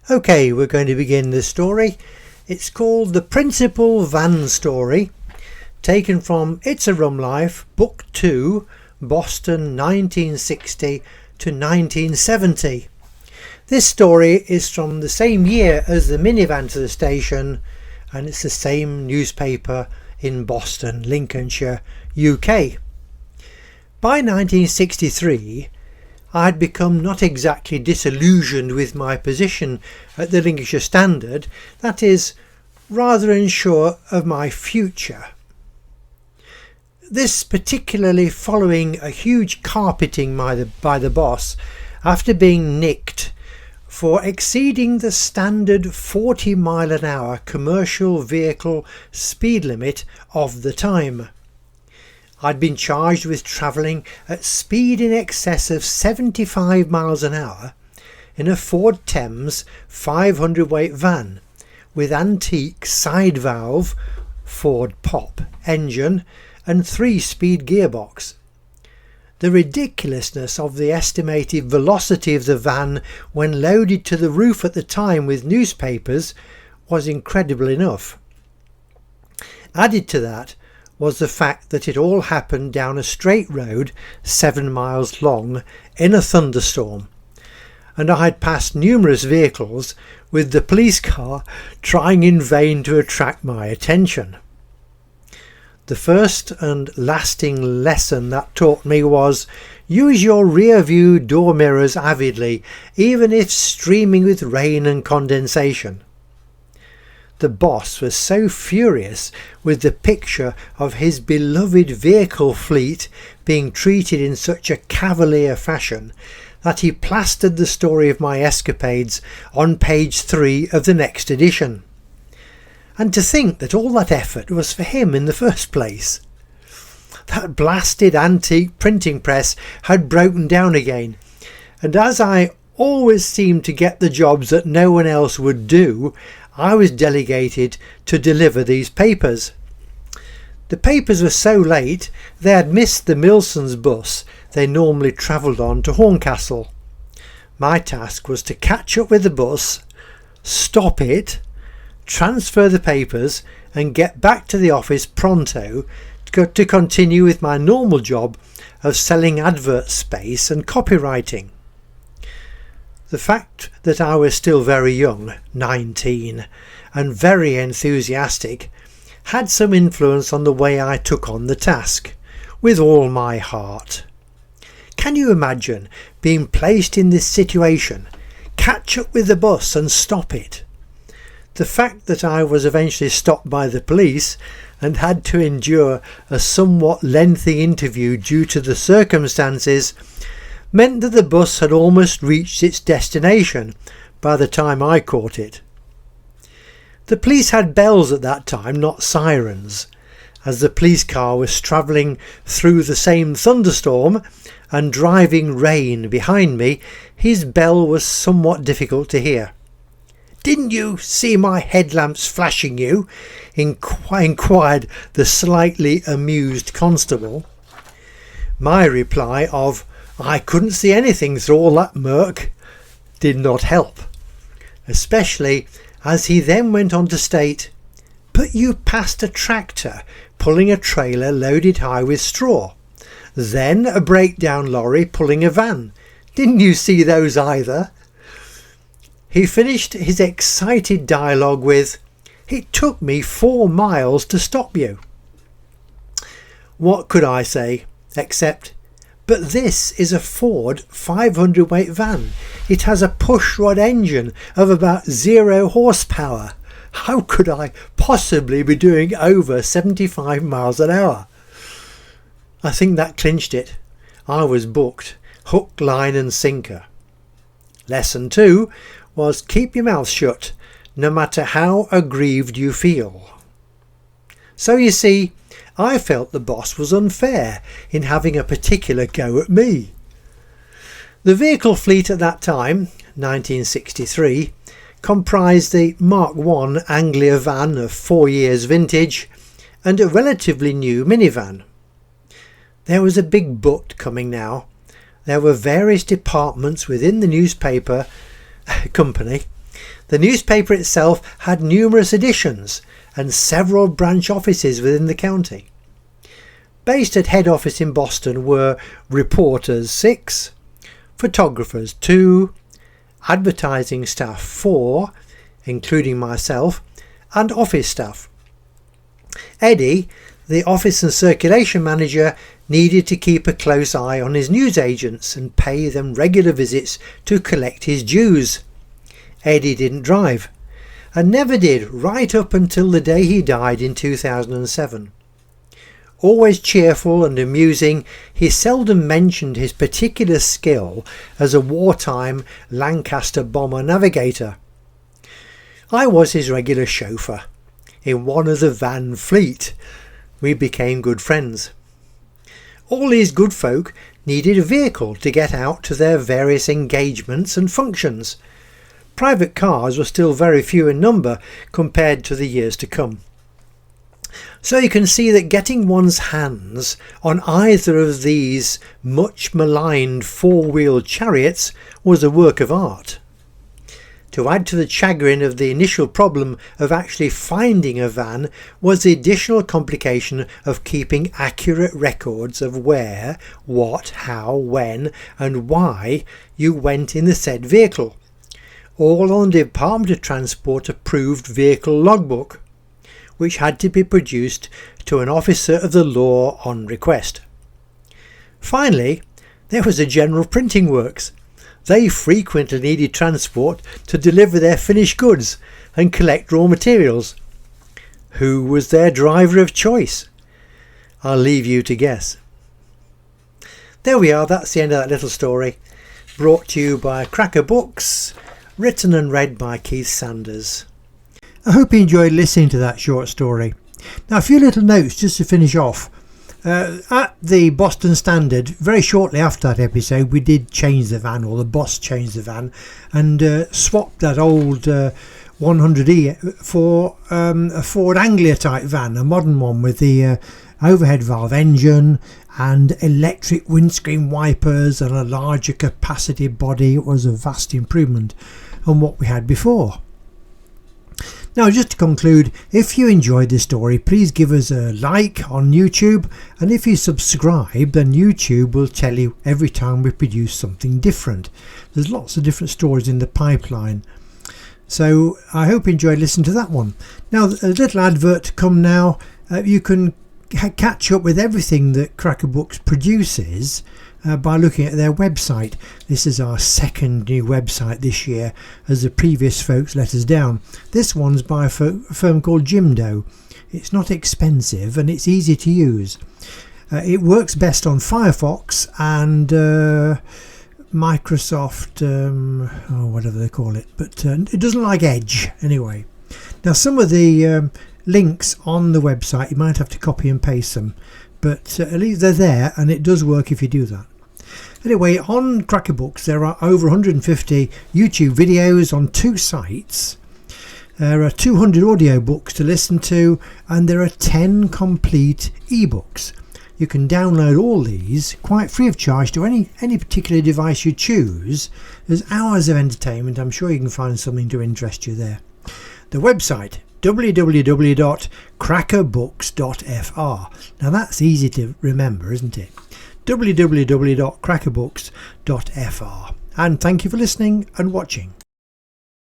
Okay, we're going to begin this story. It's called The Principal Van Story, taken from It's a Rum Life, Book 2, Boston 1960 to 1970. This story is from the same year as the minivan to the station, and it's the same newspaper in Boston, Lincolnshire, UK. By 1963, I had become not exactly disillusioned with my position at the Lincolnshire Standard, that is, rather unsure of my future. This particularly following a huge carpeting by the boss after being nicked for exceeding the standard 40 mile an hour commercial vehicle speed limit of the time. I'd been charged with travelling at speed in excess of 75 miles an hour in a Ford Thames 500 weight van with antique side valve Ford Pop engine and 3-speed gearbox. The ridiculousness of the estimated velocity of the van when loaded to the roof at the time with newspapers was incredible enough. Added to that was the fact that it all happened down a straight road 7 miles long in a thunderstorm, and I had passed numerous vehicles with the police car trying in vain to attract my attention. The first and lasting lesson that taught me was use your rear view door mirrors avidly, even if streaming with rain and condensation. The boss was so furious with the picture of his beloved vehicle fleet being treated in such a cavalier fashion that he plastered the story of my escapades on page 3 of the next edition. And to think that all that effort was for him in the first place. That blasted antique printing press had broken down again, and as I always seemed to get the jobs that no one else would do, I was delegated to deliver these papers. The papers were so late they had missed the Milsons bus they normally travelled on to Horncastle. My task was to catch up with the bus, stop it, transfer the papers and get back to the office pronto to continue with my normal job of selling advert space and copywriting. The fact that I was still very young, 19, and very enthusiastic, had some influence on the way I took on the task, with all my heart. Can you imagine being placed in this situation, catch up with the bus and stop it? The fact that I was eventually stopped by the police and had to endure a somewhat lengthy interview due to the circumstances meant that the bus had almost reached its destination by the time I caught it. The police had bells at that time, not sirens. As the police car was travelling through the same thunderstorm and driving rain behind me, his bell was somewhat difficult to hear. "Didn't you see my headlamps flashing you?" inquired the slightly amused constable. My reply of "I couldn't see anything through all that murk" did not help, especially as he then went on to state, "But you passed a tractor pulling a trailer loaded high with straw, then a breakdown lorry pulling a van. Didn't you see those either?" He finished his excited dialogue with, "It took me 4 miles to stop you." What could I say except, "But this is a Ford 500 weight van. It has a pushrod engine of about 0 horsepower. How could I possibly be doing over 75 miles an hour?" I think that clinched it. I was booked, hook, line and sinker. Lesson 2 was keep your mouth shut, no matter how aggrieved you feel. So you see, I felt the boss was unfair in having a particular go at me. The vehicle fleet at that time, 1963, comprised the Mark I Anglia van of 4 years vintage and a relatively new minivan. There was a big but coming now. There were various departments within the newspaper company The newspaper itself had numerous editions and several branch offices within the county. Based at head office in Boston were reporters 6, photographers 2, advertising staff 4, including myself, and office staff. Eddie, the office and circulation manager, needed to keep a close eye on his newsagents and pay them regular visits to collect his dues. Eddie didn't drive, and never did right up until the day he died in 2007. Always cheerful and amusing, he seldom mentioned his particular skill as a wartime Lancaster bomber navigator. I was his regular chauffeur in one of the van fleet. We became good friends. All these good folk needed a vehicle to get out to their various engagements and functions. Private cars were still very few in number compared to the years to come. So you can see that getting one's hands on either of these much maligned four-wheeled chariots was a work of art. To add to the chagrin of the initial problem of actually finding a van was the additional complication of keeping accurate records of where, what, how, when and why you went in the said vehicle, all on the Department of Transport approved vehicle logbook, which had to be produced to an officer of the law on request. Finally, there was the general printing works. They frequently needed transport to deliver their finished goods and collect raw materials. Who was their driver of choice? I'll leave you to guess. There we are, that's the end of that little story, brought to you by Cracker Books, written and read by Keith Sanders. I hope you enjoyed listening to that short story. Now, a few little notes just to finish off. At the Boston Standard, very shortly after that episode, we did change the van, or the boss changed the van, and swapped that old 100E for a Ford Anglia type van, a modern one with the overhead valve engine and electric windscreen wipers and a larger capacity body. It was a vast improvement on what we had before. Now, just to conclude, if you enjoyed this story, please give us a like on YouTube, and if you subscribe, then YouTube will tell you every time we produce something different. There's lots of different stories in the pipeline, so I hope you enjoyed listening to that one. Now, a little advert to come now. You can catch up with everything that Cracker Books produces by looking at their website. This is our second new website this year, as the previous folks let us down. This one's by a firm called Jimdo. It's not expensive and it's easy to use. It works best on Firefox and Microsoft, whatever they call it, but it doesn't like Edge anyway. Now, some of the links on the website, you might have to copy and paste them, but at least they're there, and it does work if you do that. Anyway, on Cracker Books there are over 150 YouTube videos on 2 sites. There are 200 audiobooks to listen to, and there are 10 complete ebooks. You can download all these quite free of charge to any particular device you choose. There's hours of entertainment. I'm sure you can find something to interest you there. The website, www.crackerbooks.fr. Now that's easy to remember, isn't it? www.crackerbooks.fr. And thank you for listening and watching.